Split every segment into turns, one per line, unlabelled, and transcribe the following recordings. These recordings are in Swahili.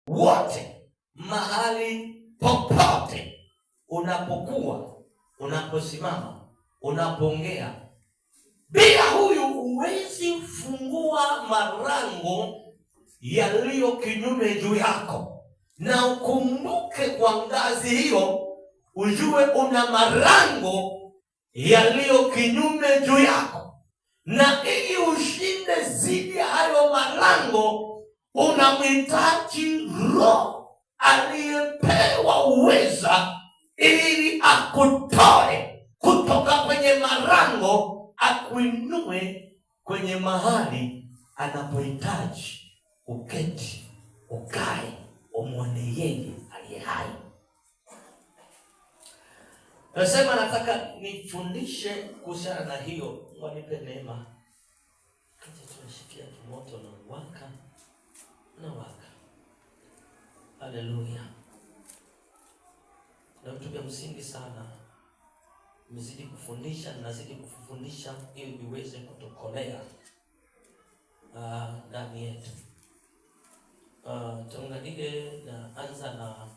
wote, mahali popote unapokuwa, unaposimama, unapoongea. Bila huyu huwezi fungua malango yaliyo kinyume juu yako. Na ukumbuke kwa ngazi hiyo, ujue una malango yaliyo kinyume juu yako. Na ili ushinde zidi hayo malango, unamhitaji Roho aliyepewa uweza ili akutoe kutoka kwenye malango, akuinue kwenye mahali anapohitaji uketi, ukae, umwone yeye aliye hai. Nasema nataka nifundishe kuhusiana na hiyo. Wanipe neema. Kati tunashikia kimoto na waka na waka. Haleluya. Na vitu vya msingi sana. Mzidi kufundisha, nazidi kufundisha ili iweze kutokolea ndani yetu. Tuangalie na anza na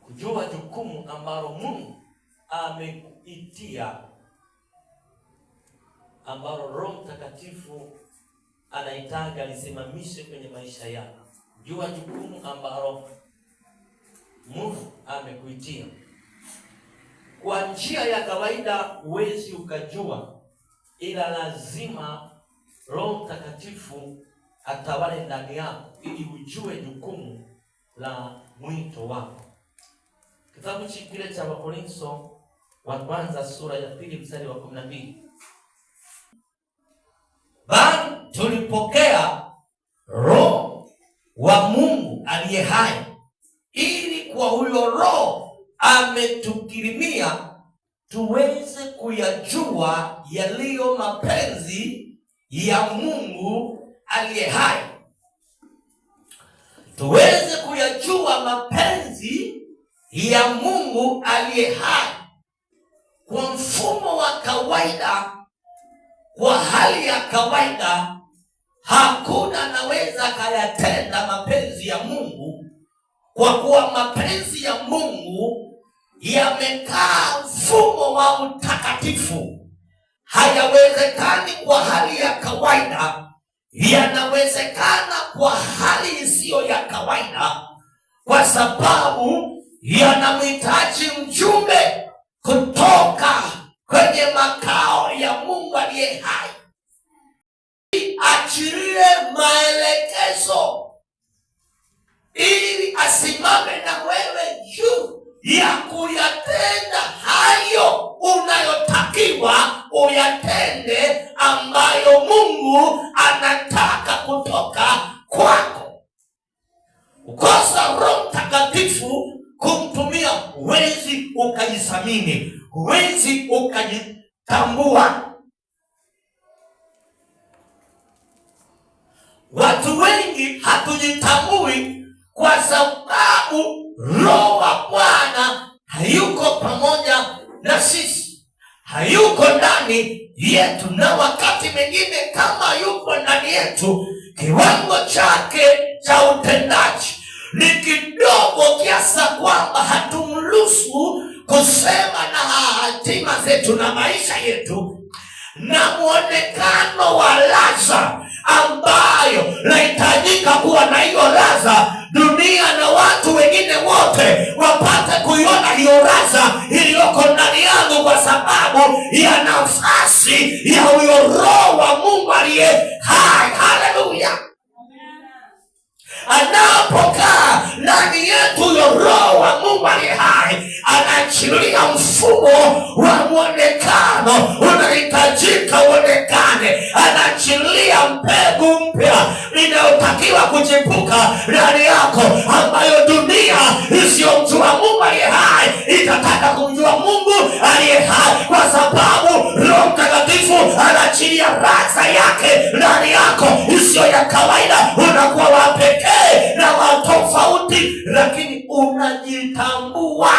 kujua jukumu ambalo Mungu amekuitia, ambalo Roho Mtakatifu anaitaka lisimamishe kwenye maisha yako. Jua jukumu ambalo Mungu amekuitia. Kwa njia ya kawaida huwezi ukajua, ila lazima Roho Mtakatifu atawale ndani yako ili ujue jukumu la mwito wako. Kitabu kile cha Wakorintho wa kwanza sura ya 2 mstari wa 12. Bali tulipokea Roho wa Mungu aliye hai, ili kwa huyo Roho ametukirimia tuweze kuyajua yaliyo mapenzi ya Mungu aliye hai. Tuweze kuyajua mapenzi ya Mungu aliye hai. Kwa mfumo wa kawaida, kwa hali ya kawaida, hakuna anaweza kayatenda mapenzi ya Mungu, kwa kuwa mapenzi ya Mungu yamekaa mfumo wa utakatifu. Hayawezekani kwa hali ya kawaida, yanawezekana kwa hali isiyo ya kawaida, kwa sababu yanamhitaji mjumbe kutoka kwenye makao ya Mungu aliye hai, achilie maelekezo ili asimame na wewe juu ya kuyatenda hayo unayotakiwa uyatende, ambayo Mungu anataka kutoka kwako. Ukosa Roho Mtakatifu kumtumia, huwezi ukajisamini, huwezi ukajitambua. Watu wengi hatujitambui kwa sababu Roho wa Bwana hayuko pamoja na sisi, hayuko ndani yetu. Na wakati mwingine kama yuko ndani yetu, kiwango chake cha utendaji ni kidogo kiasi kwamba hatumruhusu kusema na hatima zetu na maisha yetu. Na muonekano wa laza ambayo nahitajika kuwa na hiyo laza, dunia na watu wengine wote wapate kuiona hiyo laza iliyoko ndani yangu, kwa sababu ya nafasi ya huyo Roho wa Mungu aliye hai. Haleluya! Anapokaa ndani yetu huyo Roho wa Mungu aliye hai, anaachilia mfumo wa mwonekano unahitajika uonekane. Anaachilia mbegu mpya inayotakiwa kuchipuka ndani yako, ambayo dunia isiyomjua Mungu aliye hai itataka kumjua Mungu aliye hai, kwa sababu Roho Mtakatifu anaachilia raza yake ndani yako isiyo ya kawaida. Unakuwa wa pekee na wa tofauti, lakini unajitambua.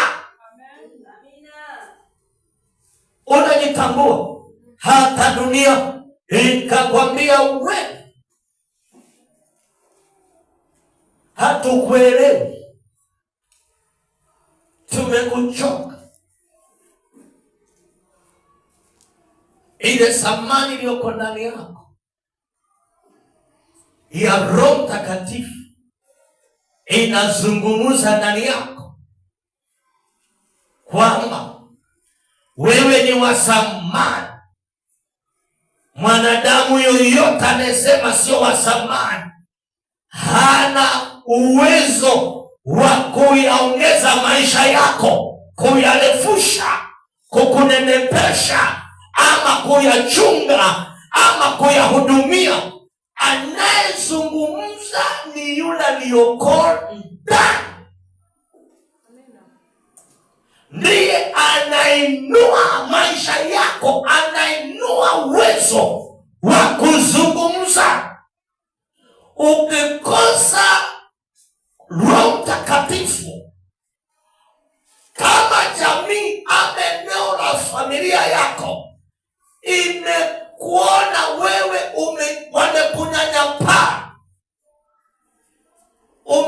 usiponitambua, hata dunia ikakwambia wewe hatukuelewi, tumekuchoka, ile thamani iliyoko ndani yako ya Roho Mtakatifu inazungumza ndani yako kwamba wewe ni wa thamani. Mwanadamu yoyote anayesema sio wa thamani hana uwezo wa kuyaongeza maisha yako, kuyarefusha, kukunenepesha, ama kuyachunga, ama kuyahudumia. Anayezungumza ni yule aliyoko ndani, ndiye anainua maisha yako, anainua uwezo wa kuzungumza. Ukikosa Roho Mtakatifu kama jamii ama eneo la familia yako imekuona wewe wamekunyanyapaa,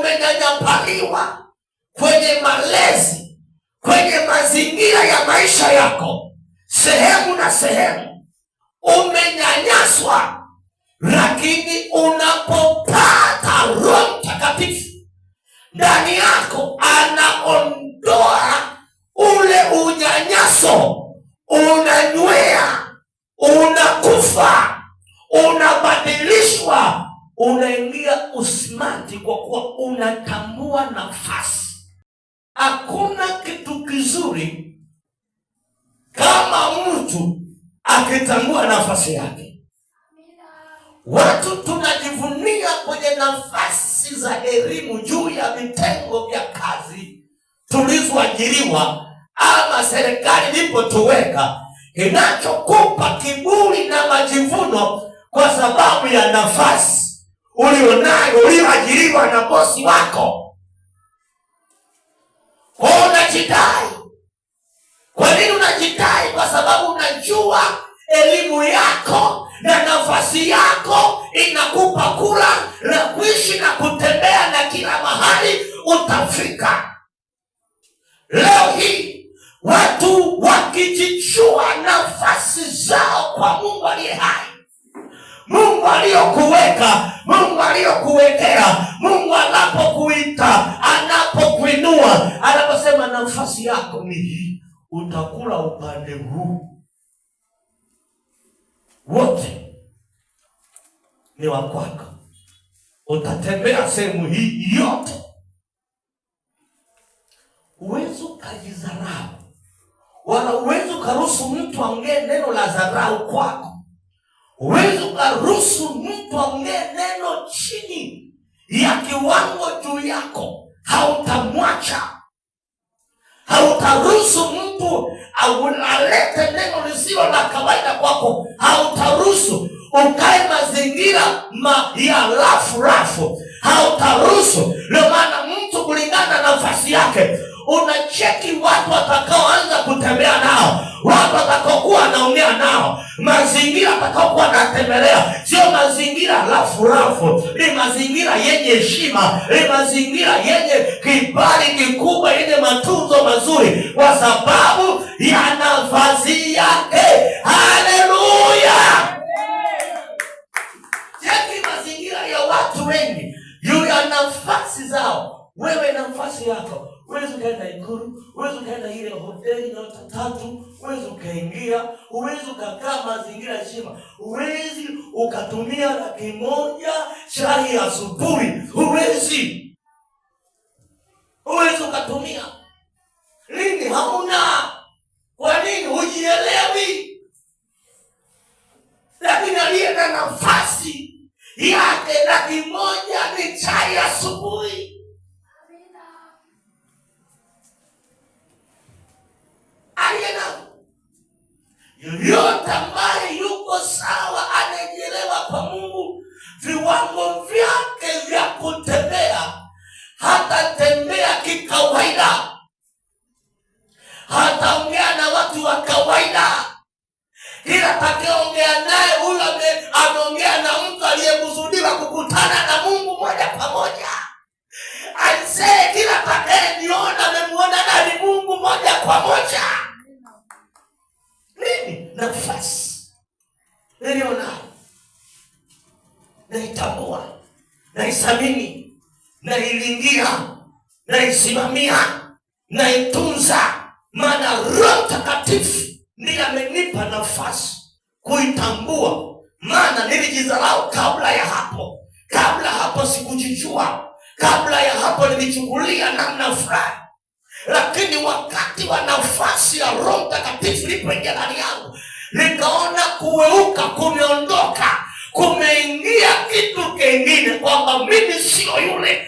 umenyanyapaliwa kwenye malezi, kwenye mazingira ya maisha yako, sehemu na sehemu umenyanyaswa. Lakini unapopata Roho Mtakatifu ndani yako, anaondoa ule unyanyaso, unanywea, unakufa, unabadilishwa, unaingia usimati, kwa kuwa unatambua nafasi. Hakuna kitu kizuri kama mtu akitambua nafasi yake. Watu tunajivunia kwenye nafasi za elimu juu ya vitengo vya kazi tulizoajiriwa ama serikali ilipotuweka. Kinachokupa kiburi na majivuno kwa sababu ya nafasi ulionayo, ulioajiriwa na bosi wako. Kwa unajidai. Kwa nini unajidai? Kwa sababu unajua elimu yako na nafasi yako inakupa kula na kuishi na kutembea na kila mahali utafika. Leo hii watu wakijichua nafasi zao kwa Mungu aliye hai, Mungu aliyokuweka, Mungu aliyokuwekea, Mungu anapokuita, anapokuinua, anaposema nafasi yako ni hii, utakula upande huu, wote ni wa kwako, utatembea sehemu hii yote. Huwezi ukajidharau, wala huwezi ukaruhusu mtu aongee neno la dharau kwako. Huwezi ukaruhusu mtu aongee neno chini ya kiwango juu yako. Hautamwacha. Hautaruhusu mtu alete neno lisilo la kawaida kwako. Hautaruhusu ukae mazingira ya rafu. Hautaruhusu. Ndio maana mtu kulingana na nafasi yake, unacheki watu watakaoanza kutembea nao, watu watakaokuwa wanaongea nao, mazingira watakaokuwa wanatembelea. Sio mazingira rafu, ni mazingira yenye heshima, ni mazingira yenye kibali kikubwa, yenye matunzo mazuri, kwa sababu ya nafasi yake. Haleluya! Cheki mazingira ya watu wengi juu ya nafasi zao. Wewe nafasi yako, huwezi ukaenda Ikulu, huwezi ukaenda ile hoteli nyota 3, huwezi ukaingia, huwezi ukakaa mazingira heshima, huwezi ukatumia 100 chai asubuhi, huwezi ukatumia. Lini? Hauna. Kwa nini? Hujielewi. Lakini aliye na nafasi yake 100 ni chai asubuhi. Yoyote ambaye yuko sawa, anajielewa kwa Mungu, viwango vyake vya kutembea, hata tembea kikawaida, hataongea na watu wa kawaida, naithamini, nailindia, naisimamia, naitunza, maana Roho Mtakatifu ndiye amenipa nafasi kuitambua. Maana nilijidharau kabla ya hapo. Kabla hapo sikujijua. Kabla ya hapo nilichukulia namna fulani. Lakini wakati wa nafasi ya Roho Mtakatifu ilipoingia ndani yangu, nikaona kuweuka kumeondoka, kumeingia kitu kingine, kwamba mimi sio yule